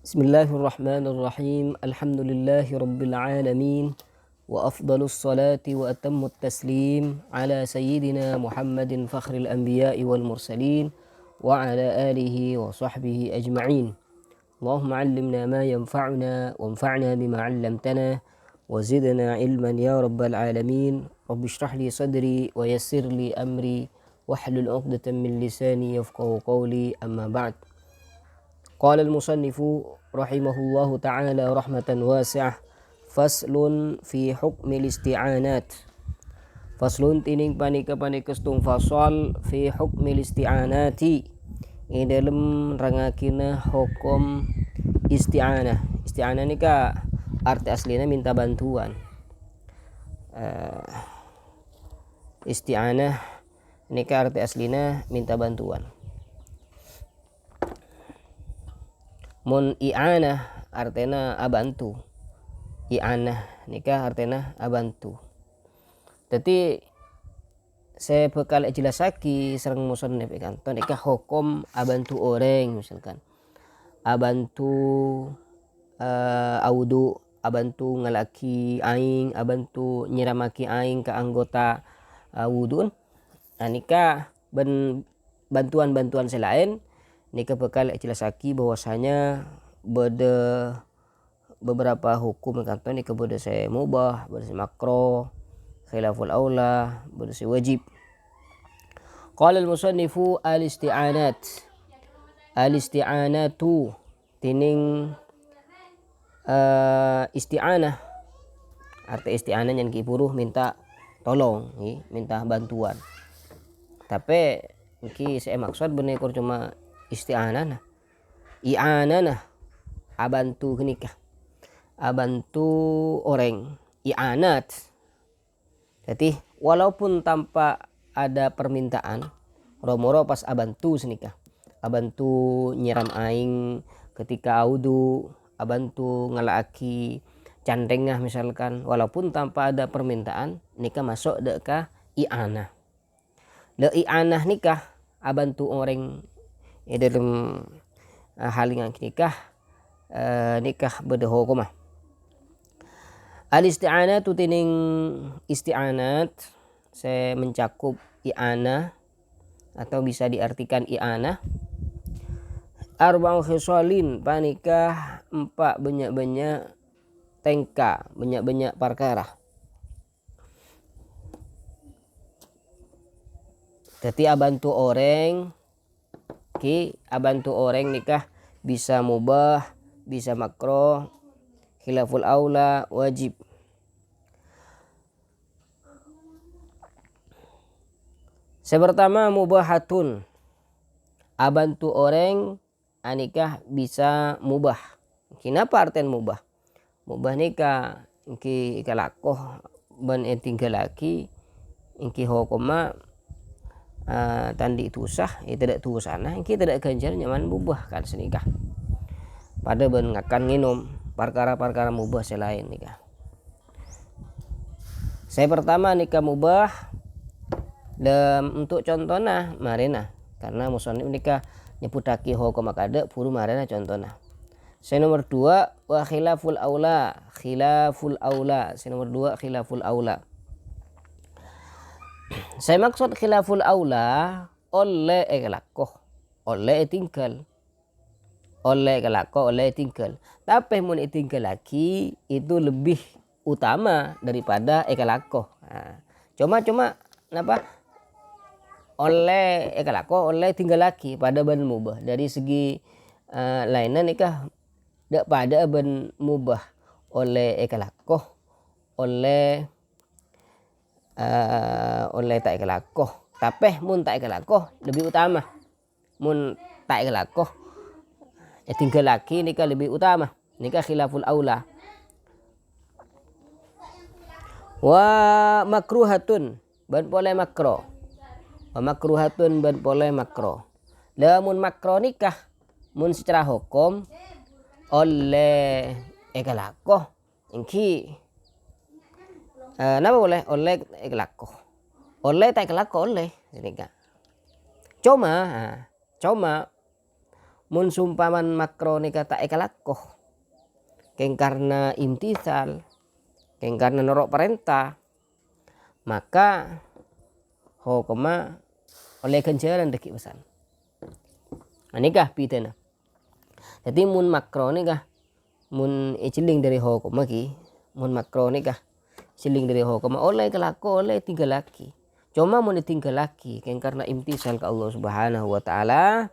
Bismillahirrahmanirrahim. Alhamdulillahi rabbil alamin. Wa afdalus salati wa atammut taslim ala sayyidina Muhammadin fakhril anbiya'i wal mursalin wa ala alihi wa sahbihi ajma'in. Allahumma 'allimna ma yanfa'una wanfa'na bima 'allamtana wa zidna ilman ya rabbal alamin. Rabbi shrah li sadri wa yassir li amri wahlul 'uqdatam min lisani yafqahu qawli, amma ba'd. Qala al-musannifu rahimahullahu ta'ala rahmatan wasi'ah. Faslun fi hukmil isti'anat. Faslun tining panika stung fasal fi hukmil isti'anati. Ini dalam rangakina hukum isti'anah. Isti'anah ni ka arti aslinya minta bantuan. Isti'anah ni ka arti aslinya minta bantuan. Mun i'anah artinya abantu. I'anah nikah artinya abantu. Jadi saya bakal jelasaki serang musannif kan. To nikah hukum abantu orang misalkan. Abantu audu, abantu ngalaki aing, abantu nyiramaki aing ke anggota wudun. Nah, nikah bantuan-bantuan selain nikah bakal jelasaki bahwasanya beda beberapa hukum kanton nikah beda saya mubah, beda saya makro, khilaful aula, beda saya wajib. Qala al-musannifu al-isti'anat. Al-isti'anatu tining isti'anah. Arti isti'anah yang kipuruh minta tolong, minta bantuan. Tapi iki saya maksud bener cuma isti'anah nah. I'anah nah. Abantu nikah. Abantu orang. I'anat. Jadi walaupun tanpa ada permintaan, romoro pas abantu senikah. Abantu nyiram aing ketika audu, abantu ngalaaki candengah misalkan, walaupun tanpa ada permintaan, nikah masuk deka i'anah. Le i'anah nikah abantu orang dalam hal yang nikah beda hukum. Al-isti'anat tu tining isti'anat saya mencakup i'anah atau bisa diartikan i'anah. Arba'u khisalin panikah 4 banyak-banyak tengka, banyak-banyak perkara. Jadi abantu orang abantu orang nikah bisa mubah, bisa makro, khilaful aula, wajib. Pertama mubahatun. Abantu orang nikah bisa mubah. Kenapa artian mubah? Mubah nikah iki kalakoh ban tinggal laki iki hukuma tandi itu sah, tidak tu sana, kita tidak ganjar nyaman mubah kan senikah. Pada ben ngakan nginum perkara-perkara mubah selain nikah. Saya pertama nikah mubah untuk contohnya marina karena musonif nikah nyebutaki hukum akade puru marina contohnya. Saya nomor 2 wa khilaful aula. Saya nomor 2 khilaful aula. Saya maksud khilaful aula oleh kelakoh, oleh tinggal. Oleh kelakoh, oleh tinggal. Tapi mun tinggal lagi itu lebih utama daripada kelakoh. Nah, cuma kenapa? Oleh kelakoh, oleh tinggal lagi pada ban mubah. Dari segi lainnya nikah dak pada ban mubah oleh kelakoh, oleh tak kelakoh. Tapi mun tak kelakoh lebih utama. Mun tak kelakoh tinggal laki nikah lebih utama. Nikah khilaful aula. Wa makruhatun ban boleh makro. Wa makruhatun ban boleh makro. Lamun makro nikah mun secara hukum oleh kelakoh ingki nama boleh oleh kelakoh, oleh tak kelakoh oleh nikah. Cuma mun sumpaman makro nikah tak ekalakoh keng karena imtisal, keng karena norok perintah, maka hokoma oleh ganjaran deki pesan. Nikah pidana. Jadi mun makro nikah mun ciling dari hokoma ki, mun makro nikah ciling dari hokoma oleh kelako oleh tinggal laki. Cuma mun tinggal laki keng karena imtisal ke Allah Subhanahu wa taala,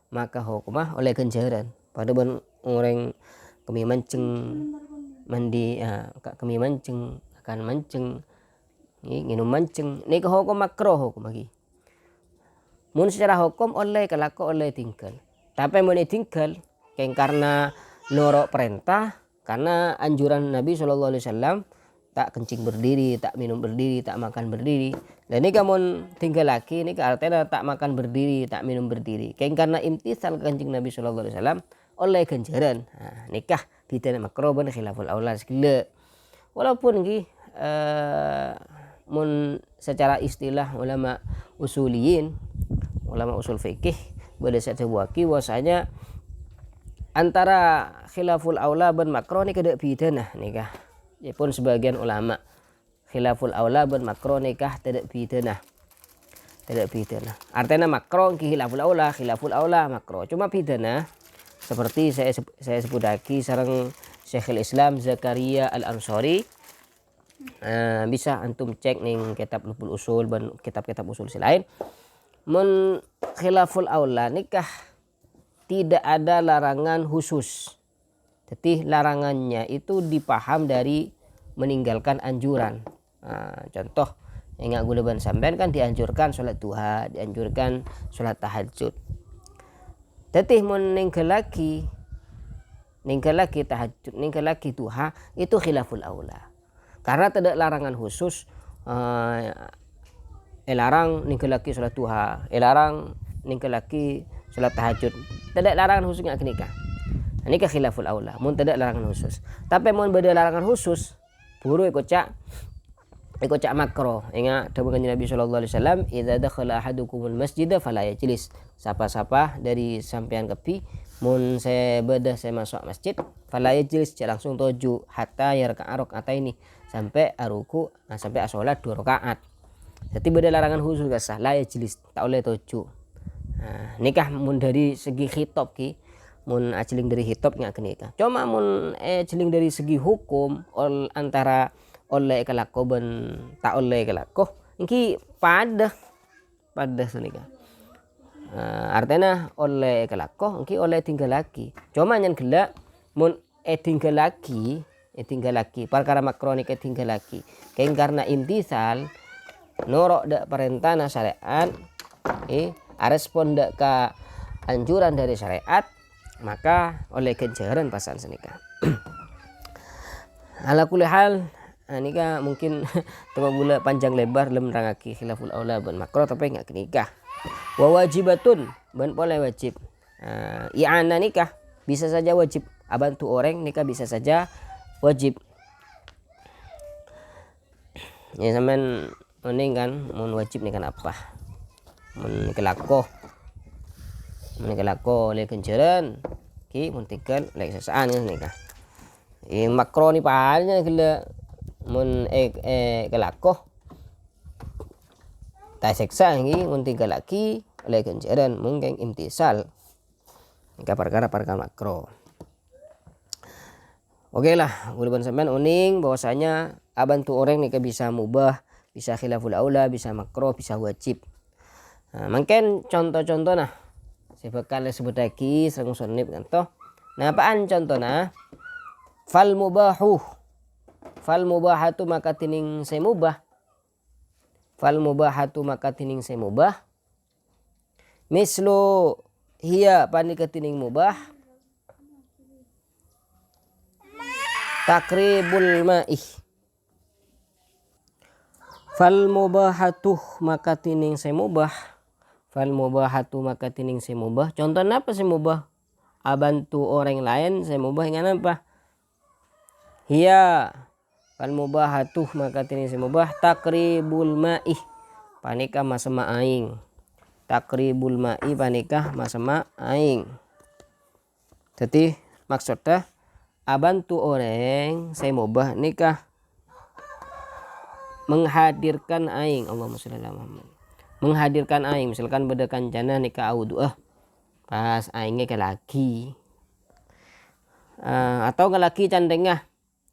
maka hokoma oleh ganjaran. Pada ban orang kami mancing mandi kami mancing akan mancing minum mancing ni hukum makro hukum lagi. Mun secara hukum oleh kelako oleh tinggal. Tapi mun tinggal keng karena norok perintah, karena anjuran Nabi SAW tak kencing berdiri, tak minum berdiri, tak makan berdiri. Dan ini mun tinggal lagi ini artinya tak makan berdiri, tak minum berdiri. Keng karena imtisal kencing Nabi SAW oleh ganjaran. Nikah bidana makro ban khilaful aula segala. Walaupun mun secara istilah ulama usuliyin, ulama usul fikih berdasar sebuaki bahwasanya antara khilaful aula ban makro ni kada bidana nikah. Pun sebagian ulama khilaful aula ban makro nikah tidak bidana. Tidak bidana. Artinya makro khilaful aula makro. Cuma bidana seperti saya sebut lagi sareng Syekhul Islam Zakaria Al-Ansari. Bisa antum cek ning kitab Lubul Usul dan kitab-kitab usul lain. Mun khilaful aula nikah tidak ada larangan khusus. Jadi larangannya itu dipaham dari meninggalkan anjuran. Contoh yang gula ban sampean kan dianjurkan sholat duha, dianjurkan sholat tahajud. Tetih mun ninggal lagi tahajud, ninggal lagi duha itu khilaful aula. Karena tidak larangan khusus larang ninggal lagi sholat duha, larang ninggal lagi sholat tahajud. Tidak larangan khususnya nikah. Nikah khilaful aula, mun tidak larangan khusus. Tapi mun beda larangan khusus, buru ikut cak makro. Ingat dawuh Nabi SAW, idza dakhala ahadukumul masjida fala yajlis. Sapa-sapa dari sampean kepi mun saya masuk masjid fala yajlis, langsung tuju hatta yarka'a rakaataini sampai aruku sampai salat 2 rakaat. Jadi beda larangan khusus kasah la yajlis, tak oleh tuju. Nikah mun dari segi khitab ki mun ajeling dari hitop nggak nikah. Cuma mun ajeling dari segi hukum antara oleh kelako ben tak oleh kelako ini pada senikah. Artinya oleh kelako ini oleh tinggal lagi. Cuma yang gelak mun tinggal lagi perkara makronik tinggal lagi. Kayak karena imtisal norok dak perintah syariat respon dak ke anjuran dari syariat, maka oleh ganjaran pasangan senikah. Ala kulli hal nikah mungkin teman mula panjang lebar lem nerangake khilaful aula ban makro tapi enggak nikah. Wa wajibatun ban boleh wajib. I'ana nikah bisa saja wajib, bantu orang nikah bisa saja wajib. Ya sampean mending kan mun wajib nikah apa? Mun kelako oleh ganjaran ki mun tinggal oleh sesaan nikah. Makro ni pahalnya gila mun kelako tak seksa ngi mun tinggal lagi oleh ganjaran mungkin imtisal nikah perkara makro. Oke lah, gula sampean uning bahwasanya bantu orang nikah bisa mubah, bisa khilaful aula, bisa makro, bisa wajib. Mungkin contoh-contoh nah saya bakal sebut lagi serang sonip kan toh. Nah apaan contohnya? Fal mubahatu maka tining saya mubah. Fal mubahatu maka tining saya mubah. Mislu hiya panika tining mubah. Takribul ma'ih. Fal mubahatu maka tining saya mubah. Fal mubahatu maka tining saya mubah. Contohnya apa saya mubah? Bantu orang lain saya mubah dengan apa? Hiya fal mubahatu maka tining saya mubah. Takribul ma'ih panika masama aing. Takribul ma'i panika masama aing. Jadi maksudnya bantu orang saya mubah nikah menghadirkan aing, Allahumma sholli ala Muhammad, menghadirkan aing misalkan beda kancana nikah audu pas aingnya ke laki atau ngelaki candengah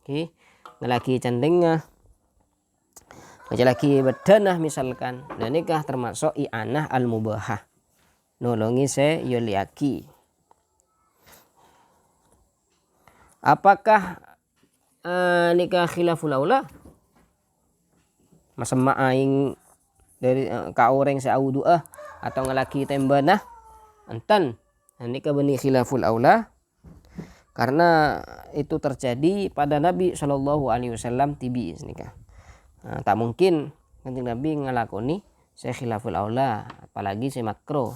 okay. Ngelaki candengah laki bedanah misalkan dan nikah termasuk i'anah al mubahah nolongi se yoliaki. Apakah nikah khilaful aula masama aing dari ka orang se audu atau ngelaki tembanah antan nikah bani khilaful aula karena itu terjadi pada Nabi Shallallahu Alaihi Wasallam tibi nikah. Tak mungkin kanjeng Nabi ngelakoni saya khilaful aula apalagi saya makro.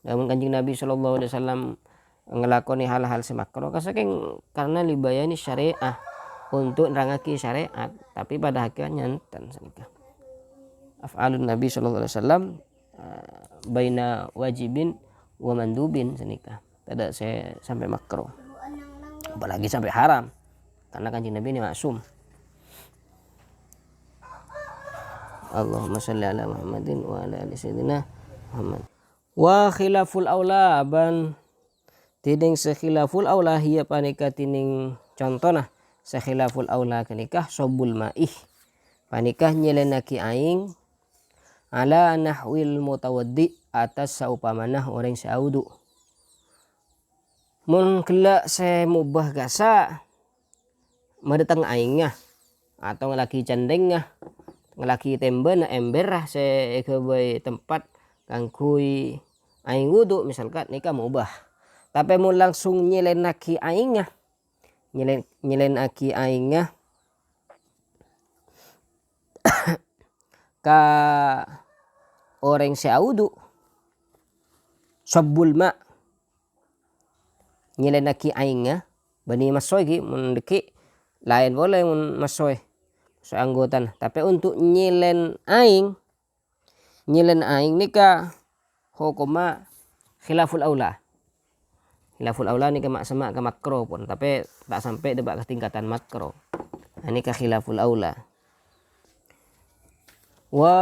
Namun kanjeng Nabi Shallallahu Alaihi Wasallam ngelakoni hal-hal semakro karena libayani syariah untuk nerangaki syariat tapi pada hakikatnya enten nikah. Af'alun Nabi Shallallahu Alaihi Wasallam baina wajibin wa mandubin nikah. Tidak saya sampai makro apalagi sampai haram karena kanjeng Nabi ini maksum. Allahumma sholli ala Muhammadin wa ala ali sayyidina Muhammad. Wa khilaful aula ban tiding sekhilaful aula hiya panika tining contohna sekhilaful aula kenikah sobul maih panikah nyelenaki aing ala nahwil mutawaddi atas saupamanah orang saudu mun kelak saya mubah gasa madetang aingnya atau ngelaki candengnya ngelaki temben emberah saya ke tempat kangkui aing wudu misalkan nikah mubah tapi mun langsung nyelenaki aingnya nyelenaki aingnya ka orang saudu sabul ma nyelenaki aingnya bani masoy ki mun deki lain boleh mun masoy seanggotan tapi untuk nyelen aing nikah hukuma khilaful aula nikah maksama ke makro pun tapi tak sampai debak ke tingkatan makro nikah khilaful aula. Wa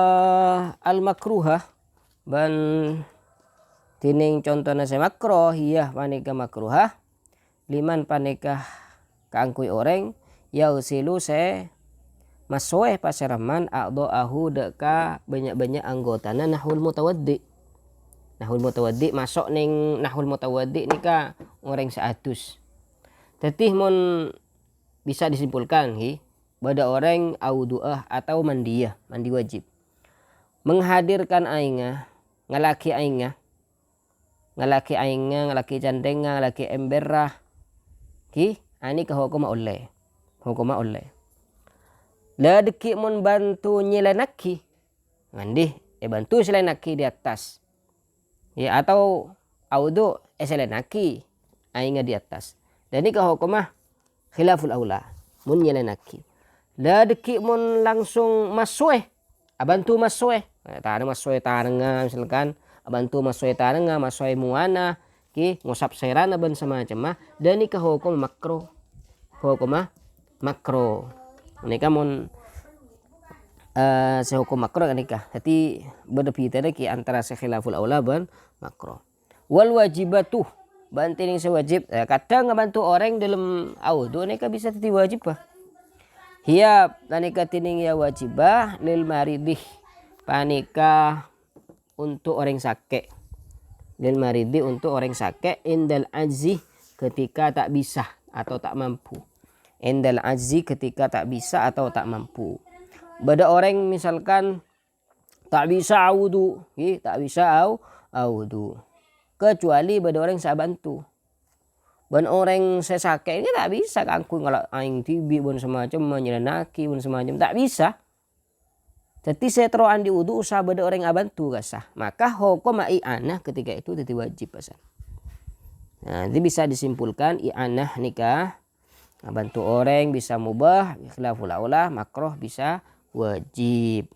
al makruhah ban tining contohna se makro hiyah panika makruhah liman panika kaangkui orang yausilu se masoeh paseraman a'dha'ahu deka banyak-banyak anggotana nahul mutawaddi masuk ning nahul mutawaddi nika orang seadus tetih mun bisa disimpulkan pada orang audu'ah atau mandi wajib menghadirkan aingnya ngelaki candengnya ngelaki emberah ani ke hukuma oleh la deki mun bantu nyelenaki ngandih bantu selenaki di atas atau audu selenaki aingnya di atas dan ini ke hukuma khilaful aula mun nyelenaki la deki mun langsung masueh bantu masueh tanenga misalkan bantu masoy tanenga masoy muana ngusap serana ban semacam dan nikah hukum makro nikah mun sehukum makro nikah jadi beda ki antara sekhilaful aula ban makro wal wajibatuh bantining sewajib kadang ngebantu orang dalam audu nikah bisa jadi wajib hiya nikah tining ya wajibah lil maridih panika untuk orang sakit lil maridi untuk orang sakit indal ajzi ketika tak bisa atau tak mampu indal ajzi ketika tak bisa atau tak mampu beda orang misalkan tak bisa audu kecuali beda orang saya bantu ban orang saya sakit ini tak bisa kangku ngalak aing tibi bon semacam menyelenaki bon semacam tak bisa. Jadi saya teroan di wudu usah beda orang abantu kasah. Maka hukum i'anah ketika itu jadi wajib kasah. Nah, ini bisa disimpulkan i'anah nikah bantu orang bisa mubah, khilaful aula, makruh bisa wajib.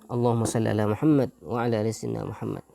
Allahumma shalli ala Muhammad wa ala ali sayyidina Muhammad.